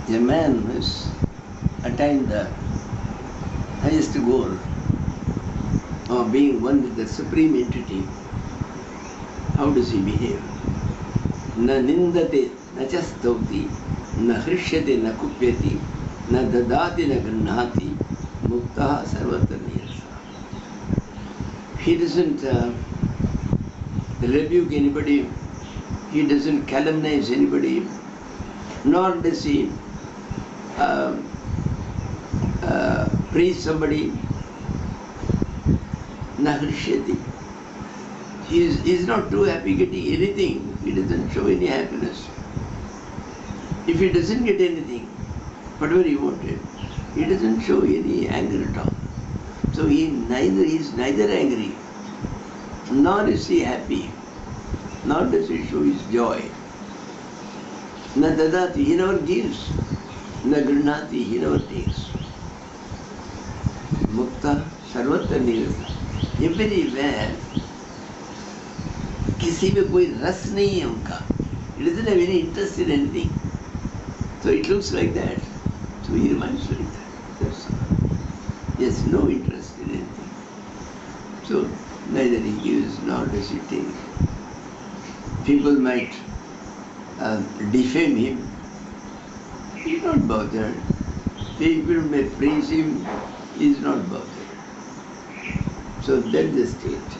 A man who has attained the highest goal of being one with the Supreme Entity, how does he behave? Na nindate, na chastauti, na hrishyate, na kupyati, na dadati, na grannhati, muktaha sarvatra nirasa. He doesn't rebuke anybody, he doesn't calumnize anybody, nor does he praise somebody. Na hrishyati. He is not too happy getting anything. He doesn't show any happiness. If he doesn't get anything, whatever he wanted, he doesn't show any anger at all. So he is neither angry, nor is he happy, nor does he show his joy. Na dadati, he never gives. Na grannhati, he never takes. Mukta sarvatra nirasa. Everywhere, किसी में कोई रस नहीं है उनका. He doesn't have any interest in anything. So it looks like that. So he reminds like that. That's all. He has no interest in anything. So neither he gives nor does he take. People might defame him. He is not bothered. People may praise him. He is not bothered. So that's the state.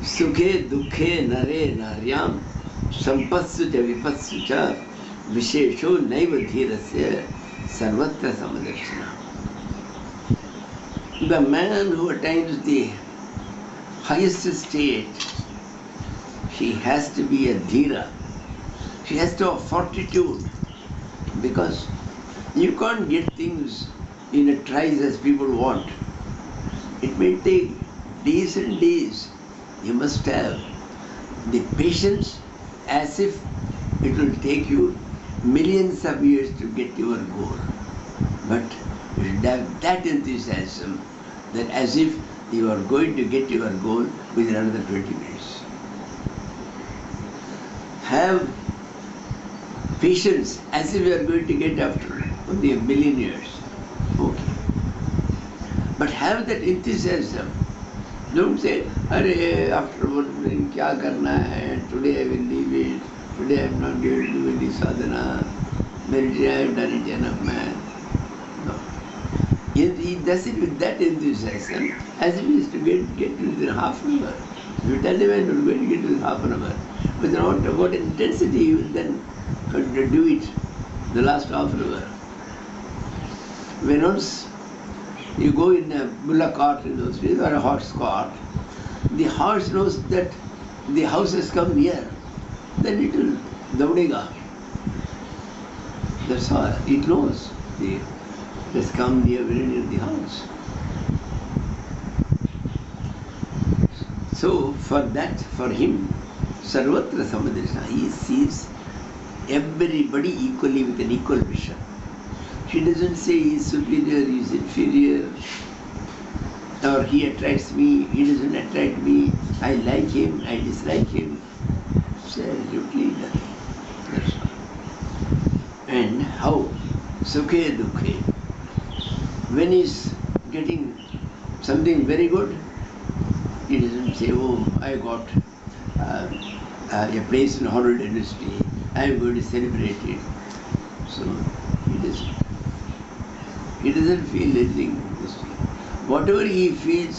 Sukhe dukhe nare naryam sampatsu cha vipatsu cha vishesho naiva dhirasya sarvatra samadarshana. The man who attains the highest state, he has to be a dhira. He has to have fortitude, because you can't get things in a trice as people want. It may take days and days. You must have the patience as if it will take you millions of years to get your goal. But you should have that enthusiasm that as if you are going to get your goal within another 20 minutes. Have patience as if you are going to get after only a million years. Okay. But have that enthusiasm. Don't say, "Arey, after one kya karna hai? Today I will leave it. Today I am not going to do any sadhana. Meditation, I have done it enough, man." No. He does it with that enthusiasm, as if he is to get to within half an hour. If you tell him I am going to get within half an hour, with what intensity he will then do it the last half an hour. When once you go in a bullock cart in those days, or a horse cart, the horse knows that the house has come near, then it will daudega. That's how it knows it has come near, very near the house. So for him, sarvatra samadarshana, he sees everybody equally with an equal vision. He doesn't say he is superior, he is inferior, or he attracts me, he doesn't attract me, I like him, I dislike him. Absolutely nothing. That's all. And how? Sukhe dukhe. When he is getting something very good, he doesn't say, "Oh, I got a place in Hollywood industry, I am going to celebrate it." So he doesn't. He doesn't feel anything. Whatever he feels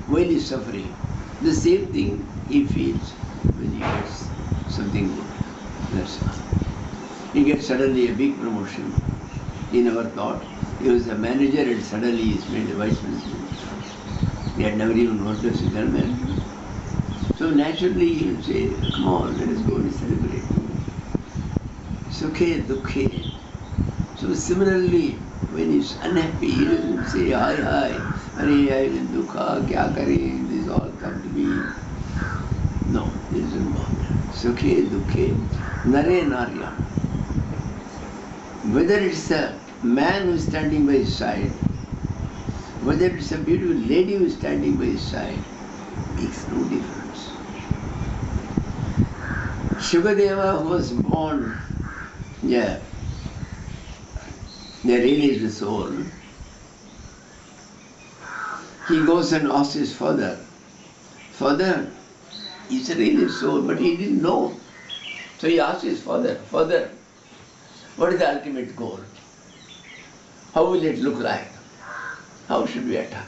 while he is suffering, the same thing he feels when he gets something good. That's all. He gets suddenly a big promotion. He never thought. He was a manager and suddenly he is made a vice president. He had never even worked as a general manager. So naturally he will say, "Come on, let us go and celebrate." Sukhe dukhe. So similarly, when he is unhappy, he doesn't say, "Hi, hi, Hare, I will dukha, kya kare, this all come to me." No, he doesn't bother. Sukhe dukhe, nare narya. Whether it's a man who is standing by his side, whether it's a beautiful lady who is standing by his side, makes no difference. Shukadeva was born the released soul, he goes and asks his father, Father, he's a released soul, but he didn't know. So he asked his father, Father, what is the ultimate goal? How will it look like? How should we attain?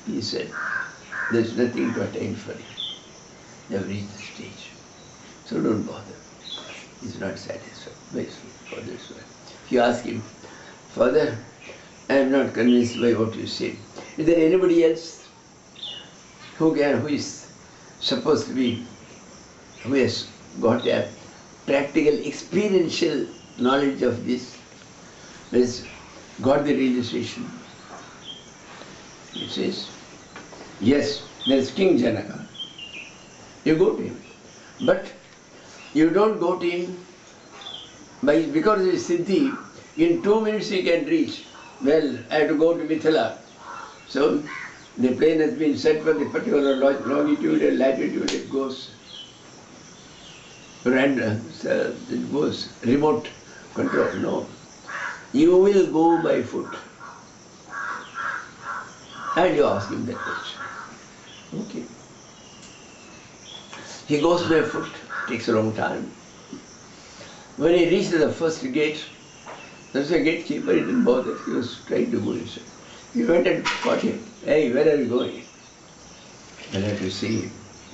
He said, there's nothing to attain for you. They have reached the stage. So don't bother. He's not satisfied. Very sweet. Father is well. He asked him, Father, I am not convinced by what you say. Is there anybody else who is supposed to be, who has got a practical, experiential knowledge of this, who has got the realization? He says, yes, there is King Janaka. You go to him. But you don't go to him because he is Siddhi. In 2 minutes he can reach. Well, I have to go to Mithila. So the plane has been set for the particular longitude and latitude. It goes random. So it goes remote control. No. You will go by foot. And you ask him that question. Okay. He goes by foot. Takes a long time. When he reached the first gate, there's a gatekeeper, he didn't bother. He was trying to go inside. He went and caught him. Hey, where are you going? I have to see him.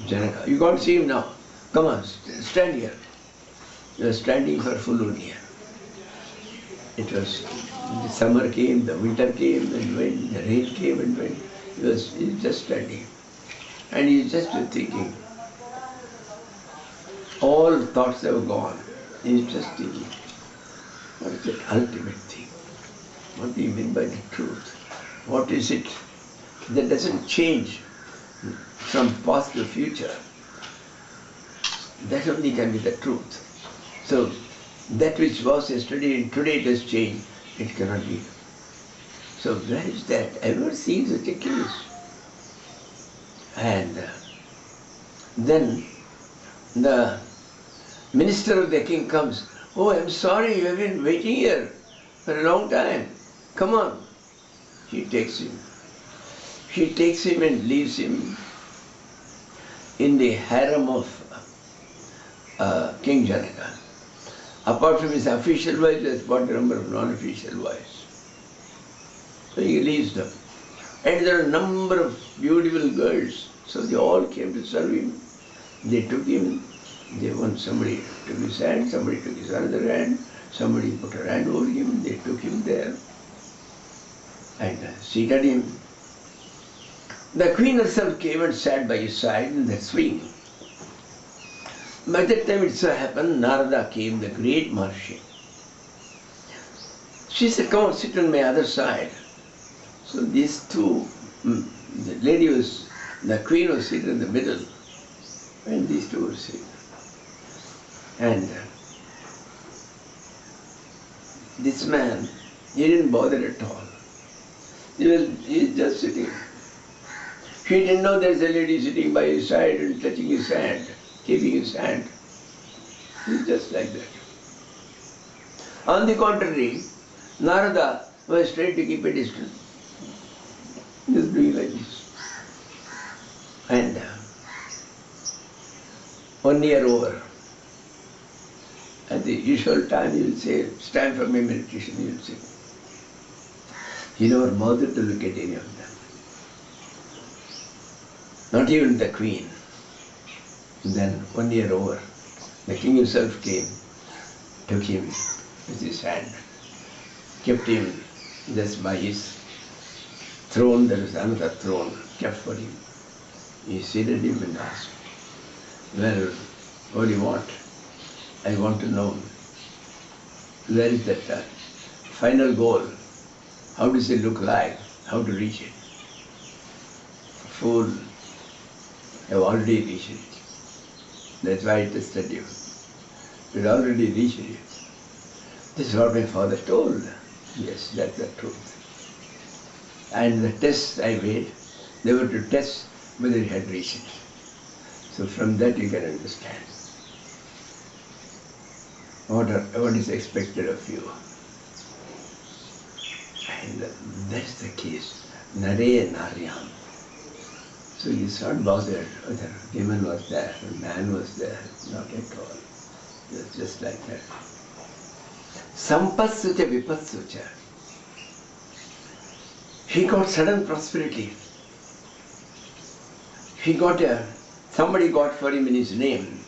Janaka. You can't see him now. Come on, stand here. He was standing for full 1 year. It was, the summer came, the winter came and went, the rain came and went. He was just standing. And he was just thinking. All thoughts have gone. He is just thinking, what is that ultimate thing? What do you mean by the truth? What is it that doesn't change from past to future? That only can be the truth. So, that which was yesterday and today it has changed, it cannot be. So, where is that? I've never seen such a case. And then the minister of the king comes. Oh, I'm sorry, you have been waiting here for a long time. Come on. She takes him. She takes him and leaves him in the harem of King Janaka. Apart from his official wives, there's quite a number of non-official wives. So he leaves them. And there are a number of beautiful girls. So they all came to serve him. They took him. They want somebody took his hand, somebody took his other hand, somebody put a hand over him, they took him there and seated him. The queen herself came and sat by his side in that swing. By that time it so happened, Narada came, the great Maharshi. She said, come on, sit on my other side. So these two, the queen was seated in the middle and these two were sitting. And this man, he didn't bother at all. He was just sitting. He didn't know there's a lady sitting by his side and touching his hand, keeping his hand. He's just like that. On the contrary, Narada was trying to keep a distance. He was doing like this. And 1 year over. At the usual time he will say, it's time for my meditation, he will say. He never bothered to look at any of them. Not even the queen. And then 1 year over, the king himself came, took him with his hand, kept him just by his throne. There was another throne kept for him. He seated him and asked, well, what do you want? I want to know, where is that final goal? How does it look like? How to reach it? Fool, have already reached it. That's why I tested you. You had already reached it. This is what my father told. Yes, that's the truth. And the tests I made, they were to test whether he had reached it. So from that you can understand what is expected of you. And that's the case. Nare Naryam. So he's not bothered whether woman was there, man was there, not at all. It's just like that. Sampassucha vipassucha. He got sudden prosperity. He got somebody got for him in his name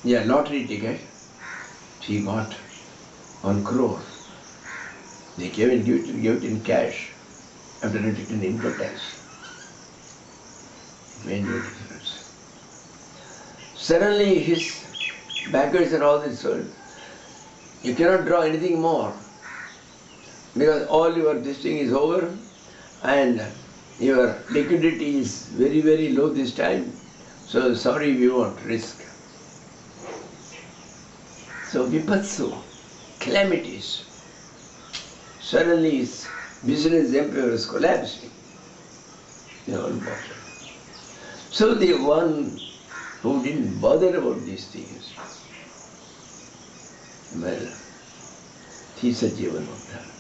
a lottery ticket. He got 1 crore. They gave it in cash after returning income tax. It made no difference. Suddenly his backers and all this sold. You cannot draw anything more because all this thing is over and your liquidity is very, very low this time. So sorry, we won't risk. So vipatsu, calamities. Suddenly his business empire is collapsing. So the one who didn't bother about these things, well, he's a Jivanmukta.